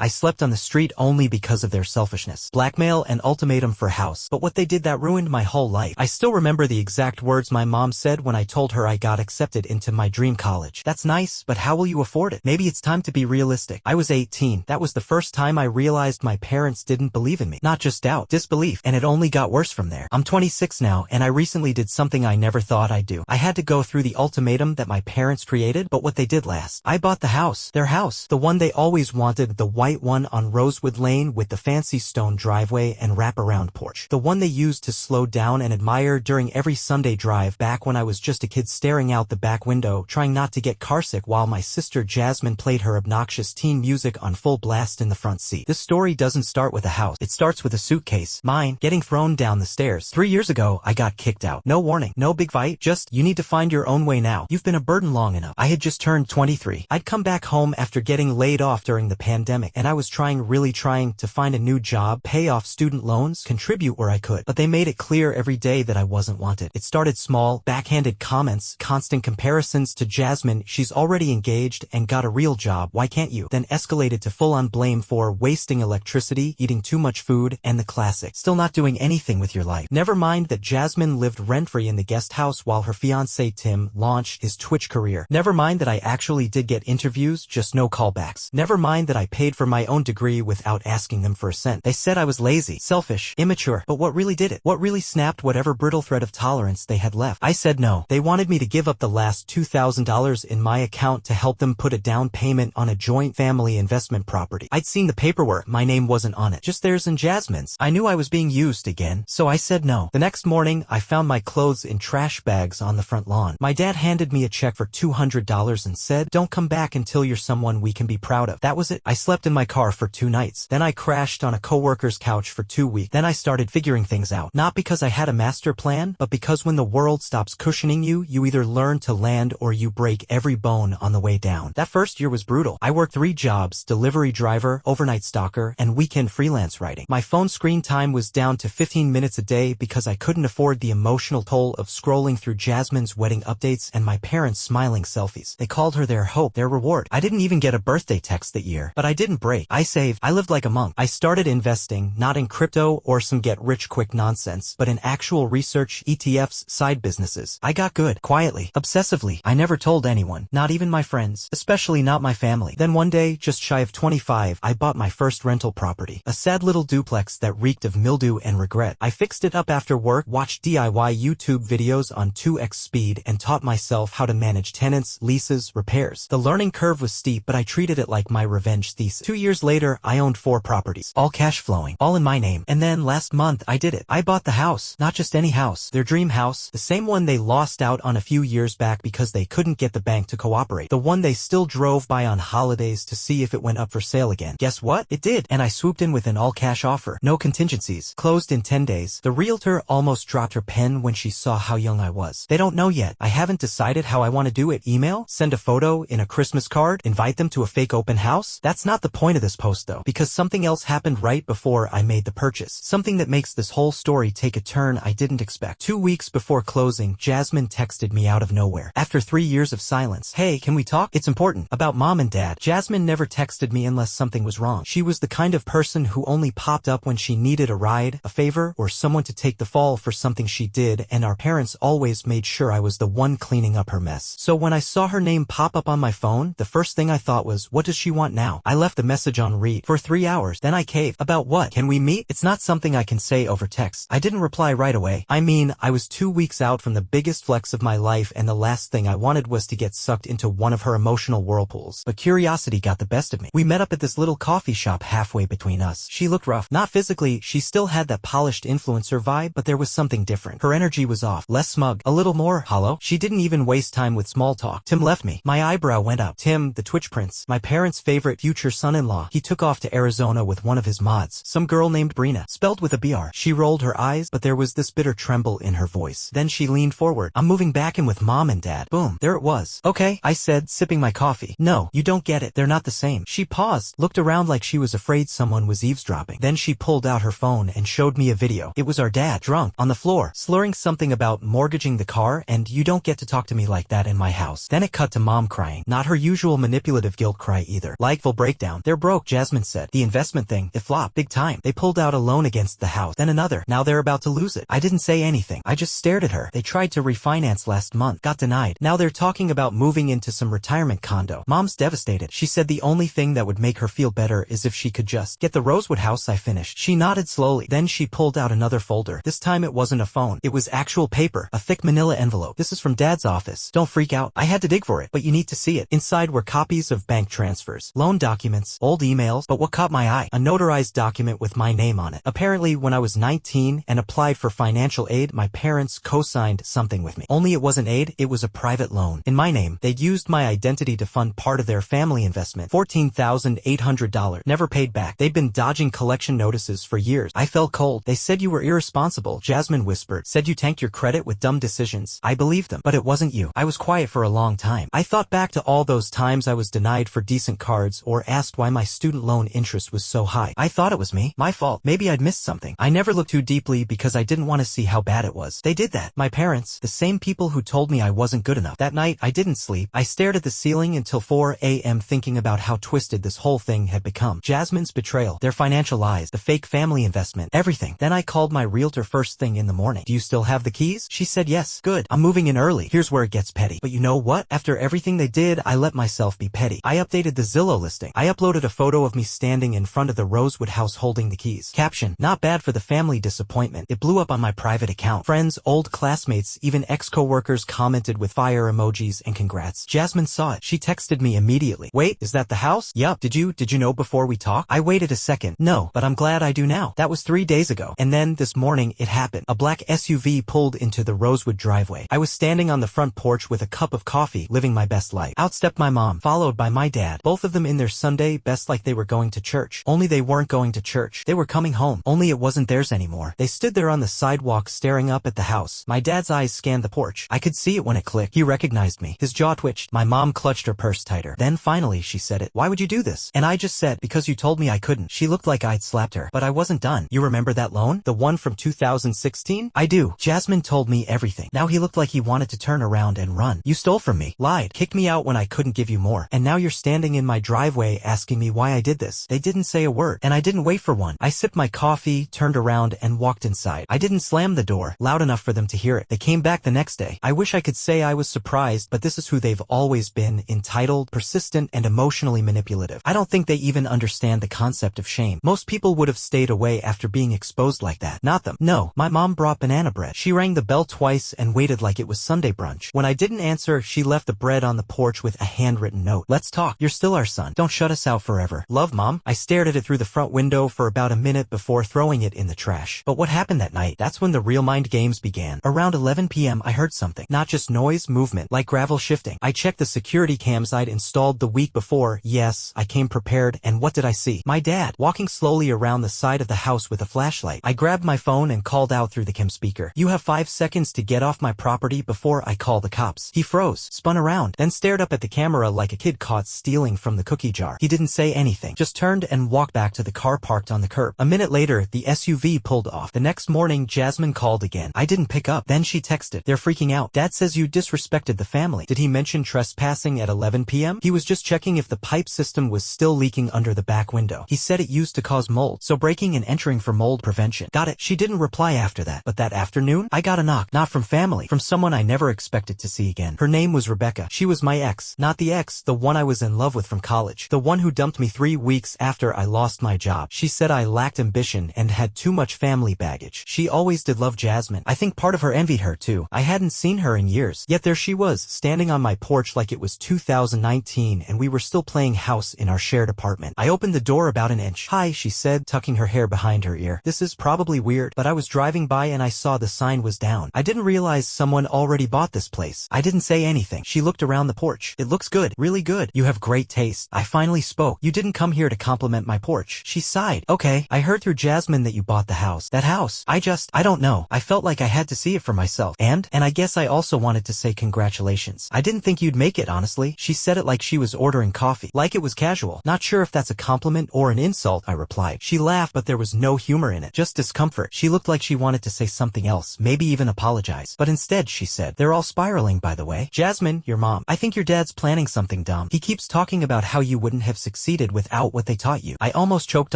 I slept on the street only because of their selfishness. Blackmail and ultimatum for house. But what they did that ruined my whole life. I still remember the exact words my mom said when I told her I got accepted into my dream college. That's nice, but how will you afford it? Maybe it's time to be realistic. I was 18. That was the first time I realized my parents didn't believe in me. Not just doubt, disbelief. And it only got worse from there. I'm 26 now, and I recently did something I never thought I'd do. I had to go through the ultimatum that my parents created, but what they did last. I bought the house. Their house. The one they always wanted, the white one on Rosewood Lane with the fancy stone driveway and wraparound porch. The one they used to slow down and admire during every Sunday drive back when I was just a kid staring out the back window, trying not to get carsick while my sister Jasmine played her obnoxious teen music on full blast in the front seat. This story doesn't start with a house. It starts with a suitcase. Mine, getting thrown down the stairs. 3 years ago, I got kicked out. No warning. No big fight. Just, you need to find your own way now. You've been a burden long enough. I had just turned 23. I'd come back home after getting laid off during the pandemic, and I was really trying to find a new job, pay off student loans, contribute where I could. But they made it clear every day that I wasn't wanted. It started small, backhanded comments, constant comparisons to Jasmine. She's already engaged and got a real job. Why can't you? Then escalated to full-on blame for wasting electricity, eating too much food, and the classic. Still not doing anything with your life. Never mind that Jasmine lived rent-free in the guest house while her fiancé Tim launched his Twitch career. Never mind that I actually did get interviews, just no callbacks. Never mind that I paid for my own degree without asking them for a cent. They said I was lazy, selfish, immature, but what really did it? What really snapped whatever brittle thread of tolerance they had left? I said no. They wanted me to give up the last $2,000 in my account to help them put a down payment on a joint family investment property. I'd seen the paperwork. My name wasn't on it. Just theirs and Jasmine's. I knew I was being used again, so I said no. The next morning, I found my clothes in trash bags on the front lawn. My dad handed me a check for $200 and said, "Don't come back until you're someone we can be proud of." That was it. I slept in my car for 2 nights. Then I crashed on a coworker's couch for 2 weeks. Then I started figuring things out. Not because I had a master plan, but because when the world stops cushioning you, you either learn to land or you break every bone on the way down. That first year was brutal. I worked 3 jobs: delivery driver, overnight stalker, and weekend freelance writing. My phone screen time was down to 15 minutes a day because I couldn't afford the emotional toll of scrolling through Jasmine's wedding updates and my parents' smiling selfies. They called her their hope, their reward. I didn't even get a birthday text that year. But I didn't break. I saved. I lived like a monk. I started investing, not in crypto or some get-rich-quick nonsense, but in actual research, ETFs, side businesses. I got good. Quietly. Obsessively. I never told anyone. Not even my friends. Especially not my family. Then one day, just shy of 25, I bought my first rental property. A sad little duplex that reeked of mildew and regret. I fixed it up after work, watched DIY YouTube videos on 2x speed, and taught myself how to manage tenants, leases, repairs. The learning curve was steep, but I treated it like my revenge thesis. 2 years later, I owned 4 properties. All cash flowing. All in my name. And then last month, I did it. I bought the house. Not just any house. Their dream house. The same one they lost out on a few years back because they couldn't get the bank to cooperate. The one they still drove by on holidays to see if it went up for sale again. Guess what? It did. And I swooped in with an all-cash offer. No contingencies. Closed in 10 days. The realtor almost dropped her pen when she saw how young I was. They don't know yet. I haven't decided how I want to do it. Email? Send a photo in a Christmas card? Invite them to a fake open house? That's not the point of this post though, because something else happened right before I made the purchase. Something that makes this whole story take a turn I didn't expect. 2 weeks before closing, Jasmine texted me out of nowhere. After 3 years of silence. "Hey, can we talk? It's important. About mom and dad." Jasmine never texted me unless something was wrong. She was the kind of person who only popped up when she needed a ride, a favor, or someone to take the fall for something she did, and our parents always made sure I was the one cleaning up her mess. So when I saw her name pop up on my phone, the first thing I thought was, what does she want now? I left the message on read for 3 hours. Then I caved. About what? Can we meet? It's not something I can say over text. I didn't reply right away. I mean, I was 2 weeks out from the biggest flex of my life, and the last thing I wanted was to get sucked into one of her emotional whirlpools. But curiosity got the best of me. We met up at this little coffee shop halfway between us. She looked rough. Not physically, she still had that polished influencer vibe, but there was something different. Her energy was off. Less smug. A little more hollow. She didn't even waste time with small talk. Tim left me. My eyebrow went up. Tim, the Twitch prince. My parents' favorite future son-in-law. He took off to Arizona with one of his mods. Some girl named Brina. Spelled with a BR. She rolled her eyes, but there was this bitter tremble in her voice. Then she leaned forward. "I'm moving back in with mom and dad." Boom. There it was. "Okay," I said, sipping my coffee. "No, you don't get it. They're not the same." She paused, looked around like she was afraid someone was eavesdropping. Then she pulled out her phone and showed me a video. It was our dad, drunk, on the floor, slurring something about mortgaging the car and "you don't get to talk to me like that in my house." Then it cut to mom crying. Not her usual manipulative guilt cry either. Like full breakdown. They're broke, Jasmine said. The investment thing, it flopped big time. They pulled out a loan against the house, then another. Now they're about to lose it. I didn't say anything. I just stared at her. They tried to refinance last month, got denied. Now they're talking about moving into some retirement condo. Mom's devastated. She said the only thing that would make her feel better is if she could just get the Rosewood house. I finished. She nodded slowly. Then she pulled out another folder. This time it wasn't a phone. It was actual paper, a thick manila envelope. This is from Dad's office. Don't freak out. I had to dig for it, but you need to see it. Inside were copies of bank transfers, loan documents, old emails, but what caught my eye? A notarized document with my name on it. Apparently, when I was 19 and applied for financial aid, my parents co-signed something with me. Only it wasn't aid, it was a private loan. In my name, they'd used my identity to fund part of their family investment, $14,800, never paid back. They'd been dodging collection notices for years. I felt cold. They said you were irresponsible, Jasmine whispered. Said you tanked your credit with dumb decisions. I believed them, but it wasn't you. I was quiet for a long time. I thought back to all those times I was denied for decent cards or asked why my student loan interest was so high. I thought it was me. My fault. Maybe I'd missed something. I never looked too deeply because I didn't want to see how bad it was. They did that. My parents, the same people who told me I wasn't good enough. That night, I didn't sleep. I stared at the ceiling until 4 a.m. thinking about how twisted this whole thing had become. Jasmine's betrayal, their financial lies, the fake family investment, everything. Then I called my realtor first thing in the morning. Do you still have the keys? She said yes. Good. I'm moving in early. Here's where it gets petty. But you know what? After everything they did, I let myself be petty. I updated the Zillow listing. I uploaded a photo of me standing in front of the Rosewood house holding the keys. Caption, not bad for the family disappointment. It blew up on my private account. Friends, old classmates, even ex-coworkers commented with fire emojis and congrats. Jasmine saw it. She texted me immediately. Wait, is that the house? Yup. Did you know before we talked? I waited a second. No, but I'm glad I do now. That was 3 days ago. And then this morning it happened. A black SUV pulled into the Rosewood driveway. I was standing on the front porch with a cup of coffee, living my best life. Out stepped my mom, followed by my dad, both of them in their Sunday best like they were going to church. Only they weren't going to church. They were coming home. Only it wasn't theirs anymore. They stood there on the sidewalk staring up at the house. My dad's eyes scanned the porch. I could see it when it clicked. He recognized me. His jaw twitched. My mom clutched her purse tighter. Then finally she said it. Why would you do this? And I just said, because you told me I couldn't. She looked like I'd slapped her. But I wasn't done. You remember that loan? The one from 2016? I do. Jasmine told me everything. Now he looked like he wanted to turn around and run. You stole from me. Lied. Kicked me out when I couldn't give you more. And now you're standing in my driveway asking me why I did this. They didn't say a word. And I didn't wait for one. I sipped my coffee, turned around, and walked inside. I didn't slam the door loud enough for them to hear it. They came back the next day. I wish I could say I was surprised, but this is who they've always been. Entitled, persistent, and emotionally manipulative. I don't think they even understand the concept of shame. Most people would have stayed away after being exposed like that. Not them. No, my mom brought banana bread. She rang the bell twice and waited like it was Sunday brunch. When I didn't answer, she left the bread on the porch with a handwritten note. Let's talk. You're still our son. Don't shut us out forever. Love, Mom. I stared at it through the front window for about a minute before throwing it in the trash. But what happened that night? That's when the real mind games began. Around 11 p.m. I heard something. Not just noise, movement, like gravel shifting. I checked the security cams I'd installed the week before. Yes, I came prepared, and what did I see? My dad, walking slowly around the side of the house with a flashlight. I grabbed my phone and called out through the cam speaker. You have 5 seconds to get off my property before I call the cops. He froze, spun around, then stared up at the camera like a kid caught stealing from the cookie jar. He didn't say anything, just turned and walked back to the car parked on the curb. A minute later, the SUV pulled off. The next morning, Jasmine called again. I didn't pick up. Then she texted. They're freaking out. Dad says you disrespected the family. Did he mention trespassing at 11 p.m.? He was just checking if the pipe system was still leaking under the back window. He said it used to cause mold, so breaking and entering for mold prevention. Got it. She didn't reply after that. But that afternoon, I got a knock. Not from family, from someone I never expected to see again. Her name was Rebecca. She was my ex. Not the ex, the one I was in love with from college. The one who dumped me 3 weeks after I lost my job. She said I lacked ambition and had too much family baggage. She always did love Jasmine. I think part of her envied her too. I hadn't seen her in years. Yet there she was, standing on my porch like it was 2019 and we were still playing house in our shared apartment. I opened the door about an inch. Hi, she said, tucking her hair behind her ear. This is probably weird, but I was driving by and I saw the sign was down. I didn't realize someone already bought this place. I didn't say anything. She looked around the porch. It looks good. Really good. You have great taste. I finally spoke. You didn't come here to compliment my porch. She sighed. Okay. I heard through Jasmine that you bought the house. That house. I don't know. I felt like I had to see it for myself. And I guess I also wanted to say congratulations. I didn't think you'd make it, honestly. She said it like she was ordering coffee. Like it was casual. Not sure if that's a compliment or an insult, I replied. She laughed, but there was no humor in it. Just discomfort. She looked like she wanted to say something else. Maybe even apologize. But instead, she said, they're all spiraling, by the way. Jasmine, your mom. I think your dad's planning something dumb. He keeps talking about how you wouldn't have succeeded succeeded without what they taught you. I almost choked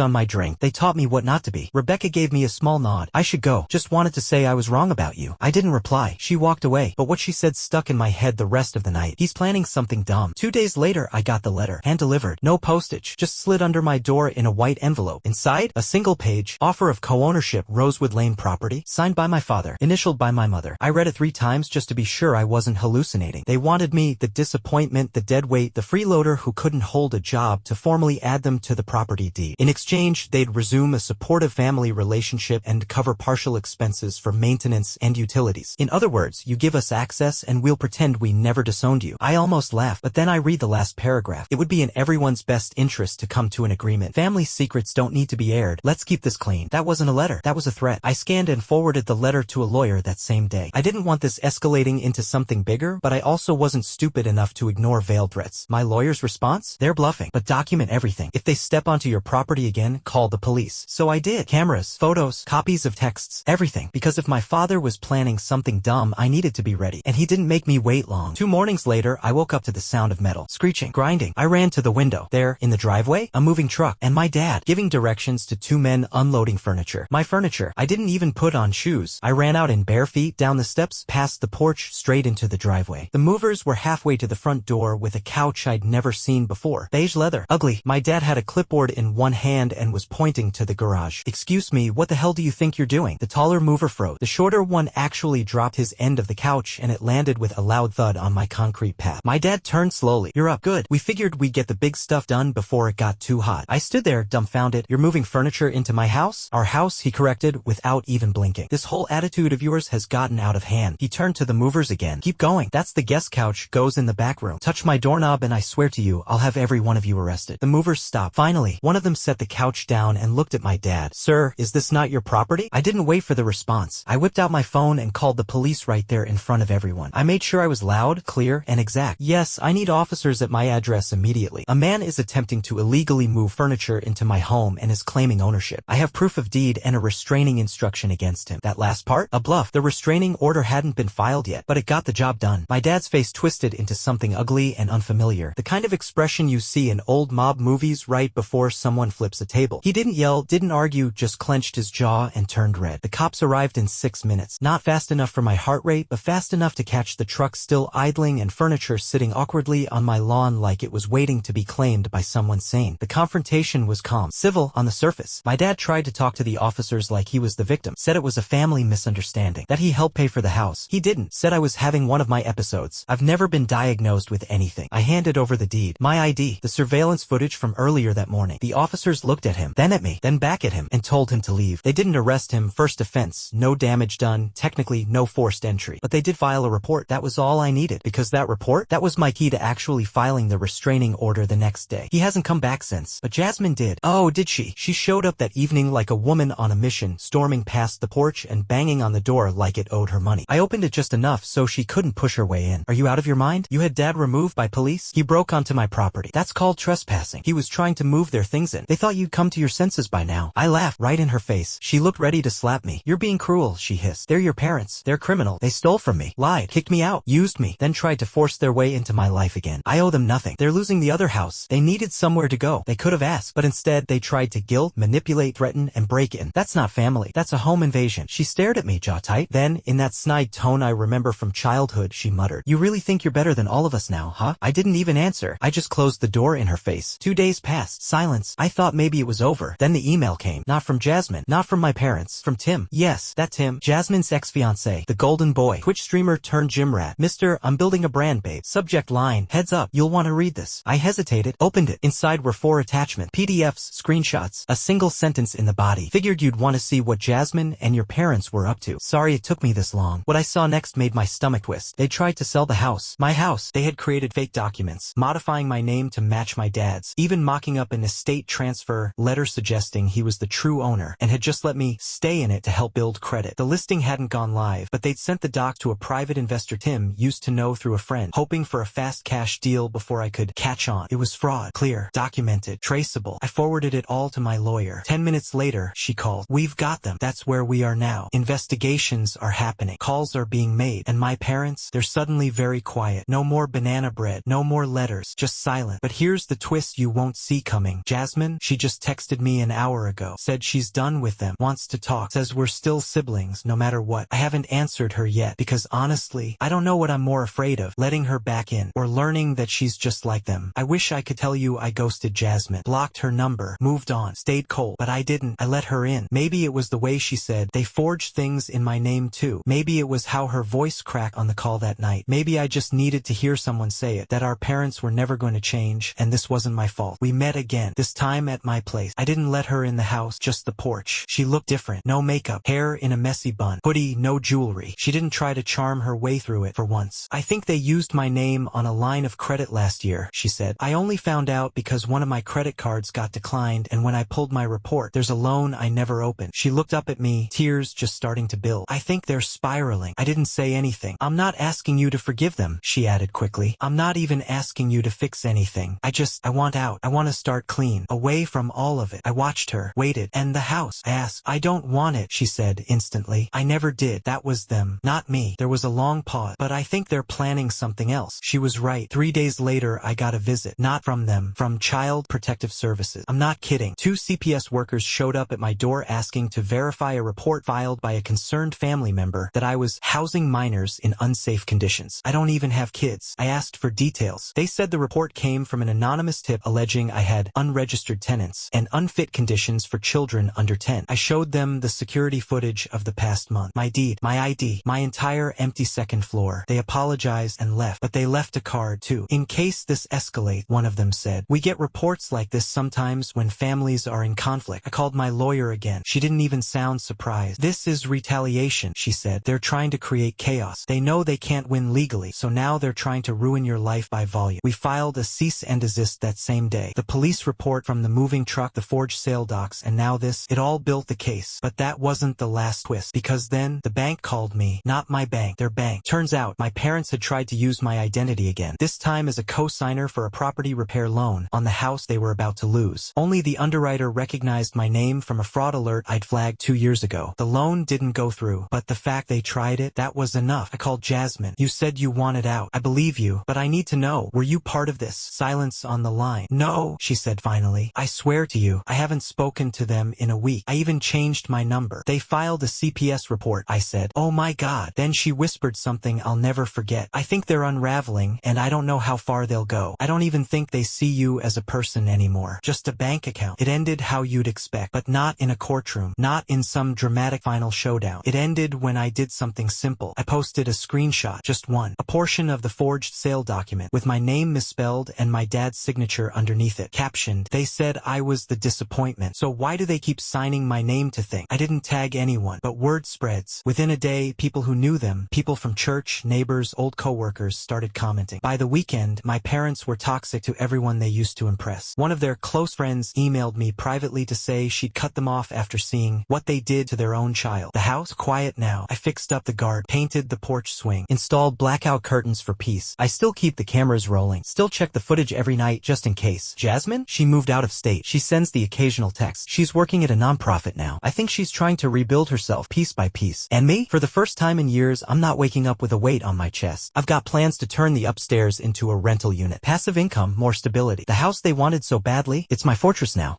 on my drink. They taught me what not to be. Rebecca gave me a small nod. I should go. Just wanted to say I was wrong about you. I didn't reply. She walked away, but what she said stuck in my head the rest of the night. He's planning something dumb. 2 days later, I got the letter. Hand-delivered. No postage. Just slid under my door in a white envelope. Inside, a single page. Offer of co-ownership, Rosewood Lane property. Signed by my father. Initialed by my mother. I read it 3 times just to be sure I wasn't hallucinating. They wanted me, the disappointment, the deadweight, the freeloader who couldn't hold a job, to formally add them to the property deed. In exchange, they'd resume a supportive family relationship and cover partial expenses for maintenance and utilities. In other words, you give us access and we'll pretend we never disowned you. I almost laughed, but then I read the last paragraph. It would be in everyone's best interest to come to an agreement. Family secrets don't need to be aired. Let's keep this clean. That wasn't a letter. That was a threat. I scanned and forwarded the letter to a lawyer that same day. I didn't want this escalating into something bigger, but I also wasn't stupid enough to ignore veiled threats. My lawyer's response? They're bluffing. But document everything. If they step onto your property again, call the police. So I did. Cameras, photos, copies of texts, everything. Because if my father was planning something dumb, I needed to be ready. And he didn't make me wait long. 2 mornings later, I woke up to the sound of metal screeching, grinding. I ran to the window. There, in the driveway, a moving truck, and my dad, giving directions to 2 men unloading furniture. My furniture. I didn't even put on shoes. I ran out in bare feet, down the steps, past the porch, straight into the driveway. The movers were halfway to the front door with a couch I'd never seen before. Beige leather. Ugly. My dad had a clipboard in one hand and was pointing to the garage. Excuse me, what the hell do you think you're doing? The taller mover froze. The shorter one actually dropped his end of the couch and it landed with a loud thud on my concrete path. My dad turned slowly. You're up. Good. We figured we'd get the big stuff done before it got too hot. I stood there, dumbfounded. You're moving furniture into my house? Our house, he corrected, without even blinking. This whole attitude of yours has gotten out of hand. He turned to the movers again. Keep going. That's the guest couch, goes in the back room. Touch my doorknob and I swear to you, I'll have every one of you arrested. The movers stopped. Finally, one of them set the couch down and looked at my dad. Sir, is this not your property? I didn't wait for the response. I whipped out my phone and called the police right there in front of everyone. I made sure I was loud, clear, and exact. Yes, I need officers at my address immediately. A man is attempting to illegally move furniture into my home and is claiming ownership. I have proof of deed and a restraining instruction against him. That last part? A bluff. The restraining order hadn't been filed yet, but it got the job done. My dad's face twisted into something ugly and unfamiliar. The kind of expression you see in old mob movies right before someone flips a table. He didn't yell, didn't argue, just clenched his jaw and turned red. The cops arrived in 6 minutes. Not fast enough for my heart rate, but fast enough to catch the truck still idling and furniture sitting awkwardly on my lawn like it was waiting to be claimed by someone sane. The confrontation was calm, civil on the surface. My dad tried to talk to the officers like he was the victim, said it was a family misunderstanding, that he helped pay for the house. He didn't, said I was having one of my episodes. I've never been diagnosed with anything. I handed over the deed, my ID, the surveillance footage from earlier that morning. The officers looked at him, then at me, then back at him, and told him to leave. They didn't arrest him. First offense, no damage done, technically no forced entry. But they did file a report. That was all I needed, because that report, that was my key to actually filing the restraining order the next day. He hasn't come back since, but Jasmine did. Oh, did she? She showed up that evening like a woman on a mission, storming past the porch and banging on the door like it owed her money. I opened it just enough so she couldn't push her way in. Are you out of your mind? You had Dad removed by police? He broke onto my property. That's called trespassing. He was trying to move their things in. They thought you'd come to your senses by now. I laughed right in her face. She looked ready to slap me. You're being cruel, she hissed. They're your parents. They're criminal. They stole from me, lied, kicked me out, used me, then tried to force their way into my life again. I owe them nothing. They're losing the other house. They needed somewhere to go. They could have asked, but instead they tried to guilt, manipulate, threaten, and break in. That's not family. That's a home invasion. She stared at me, jaw tight. Then, in that snide tone I remember from childhood, she muttered, you really think you're better than all of us now, huh? I didn't even answer. I just closed the door in her face. 2 days passed. Silence. I thought maybe it was over. Then the email came. Not from Jasmine. Not from my parents. From Tim. Yes, that Tim. Jasmine's ex-fiancé. The golden boy. Twitch streamer turned gym rat. Mister, I'm building a brand, babe. Subject line. Heads up. You'll want to read this. I hesitated. Opened it. Inside were 4 attachments. PDFs. Screenshots. A single sentence in the body. Figured you'd want to see what Jasmine and your parents were up to. Sorry it took me this long. What I saw next made my stomach twist. They tried to sell the house. My house. They had created fake documents, modifying my name to match my dad's, even mocking up an estate transfer letter suggesting he was the true owner and had just let me stay in it to help build credit. The listing hadn't gone live, but they'd sent the doc to a private investor Tim used to know through a friend, hoping for a fast cash deal before I could catch on. It was fraud. Clear. Documented. Traceable. I forwarded it all to my lawyer. 10 minutes later, she called. We've got them. That's where we are now. Investigations are happening. Calls are being made. And my parents, they're suddenly very quiet. No more banana bread. No more letters. Just silent. But here's the twist you won't see coming. Jasmine, she just texted me an hour ago. Said she's done with them. Wants to talk. Says we're still siblings no matter what. I haven't answered her yet because honestly, I don't know what I'm more afraid of. Letting her back in or learning that she's just like them. I wish I could tell you I ghosted Jasmine. Blocked her number. Moved on. Stayed cold. But I didn't. I let her in. Maybe it was the way she said they forged things in my name too. Maybe it was how her voice cracked on the call that night. Maybe I just needed to hear someone say it. That our parents were never going to change and this wasn't my fault. We met again. This time at my place. I didn't let her in the house. Just the porch. She looked different. No makeup. Hair in a messy bun. Hoodie. No jewelry. She didn't try to charm her way through it for once. I think they used my name on a line of credit last year, she said. I only found out because one of my credit cards got declined and when I pulled my report, there's a loan I never opened. She looked up at me, tears just starting to build. I think they're spiraling. I didn't say anything. I'm not asking you to forgive them, she added quickly. I'm not even asking you to fix anything. I want out. I want to start clean. Away from all of it. I watched her. Waited. And the house. I asked. I don't want it, she said instantly. I never did. That was them. Not me. There was a long pause. But I think they're planning something else. She was right. 3 days later, I got a visit. Not from them. From Child Protective Services. I'm not kidding. 2 CPS workers showed up at my door asking to verify a report filed by a concerned family member that I was housing minors in unsafe conditions. I don't even have kids. I asked for details. They said the report came from an anonymous tip alleging I had unregistered tenants and unfit conditions for children under 10. I showed them the security footage of the past month. My deed, my ID, my entire empty second floor. They apologized and left, but they left a card too. In case this escalates, one of them said. We get reports like this sometimes when families are in conflict. I called my lawyer again. She didn't even sound surprised. This is retaliation, she said. They're trying to create chaos. They know they can't win legally, so now they're trying to ruin your life by volume. We filed a cease and desist that same day. The police report from the moving truck, the forged sale docs, and now this. It all built the case. But that wasn't the last twist, because then the bank called me. Not my bank, their bank. Turns out my parents had tried to use my identity again, this time as a co-signer for a property repair loan on the house they were about to lose. Only the underwriter recognized my name from a fraud alert I'd flagged 2 years ago. The loan didn't go through, but the fact they tried it, that was enough. I called Jasmine. You said you wanted out. I believe you, but I need to know, were you part of this? Silence on the line. No, she said finally. I swear to you, I haven't spoken to them in a week. I even changed my number. They filed a CPS report, I said. Oh my God. Then she whispered something I'll never forget. I think they're unraveling, and I don't know how far they'll go. I don't even think they see you as a person anymore. Just a bank account. It ended how you'd expect, but not in a courtroom. Not in some dramatic final showdown. It ended when I did something simple. I posted a screenshot, just one. A portion of the forged sale document with my name misspelled and my dad's signature underneath it. Captioned, they said I was the disappointment. So why do they keep signing my name to things? I didn't tag anyone, but word spreads. Within a day, people who knew them, people from church, neighbors, old coworkers started commenting. By the weekend, my parents were toxic to everyone they used to impress. One of their close friends emailed me privately to say she'd cut them off after seeing what they did to their own child. The house, quiet now. I fixed up the guard, painted the porch swing, installed blackout curtains for peace. I still keep the cameras rolling, still check the footage every night just in case. Jasmine? She moved out of state. She sends the occasional text. She's working at a nonprofit now. I think she's trying to rebuild herself piece by piece. And me? For the first time in years, I'm not waking up with a weight on my chest. I've got plans to turn the upstairs into a rental unit. Passive income, more stability. The house they wanted so badly, it's my fortress now.